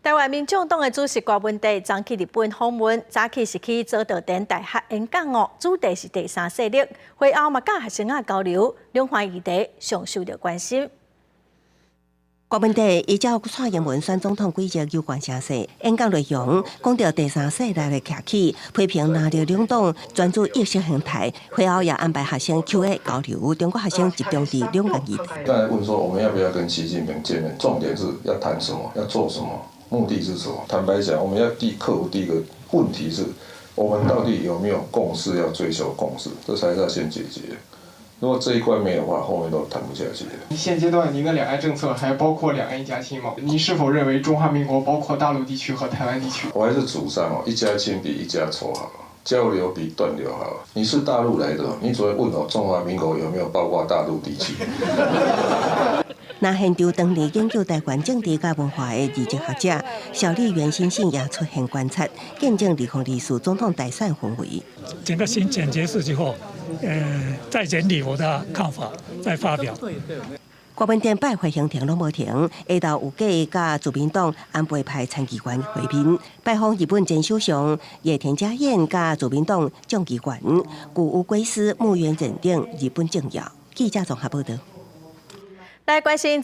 台湾民众党的主席郭文地昨去日本访问，早起是去早稻田大学演讲哦，主题是第三势力，会后嘛甲学生仔交流，两岸议题上受到关心。郭文地依照蔡英文选总统几日有关城市演讲内容，讲到第三势力的客气，批评拿着两党专注意识形态。会后也安排学生 Q&A 交流，中国学生集中伫两岸议题。刚才问说我们要不要跟习近平见面，重点是要谈什么，要做什么，目的是什么？坦白讲，我们要克服第一个问题是，我们到底有没有共识，要追求共识，这才是要先解决。如果这一关没有的话，后面都谈不下去。现阶段您的两岸政策还包括两岸一家亲吗？您是否认为中华民国包括大陆地区和台湾地区？我还是主张一家亲比一家仇好，交流比断流好。你是大陆来的，你只会问中华民国有没有包括大陆地区？那现场当年研究台湾政治甲文化的二级学者小笠原新信也出现观察，见证2024总统大选氛围。整个新简洁式之后，再整理我的看法，再发表。郭文地拜会行程拢无停，下昼有计甲自民党安倍派参议员会面，拜访日本前首相野田佳彦甲自民党众议员古屋圭司墓园认定日本政要。记者综合报道。来关心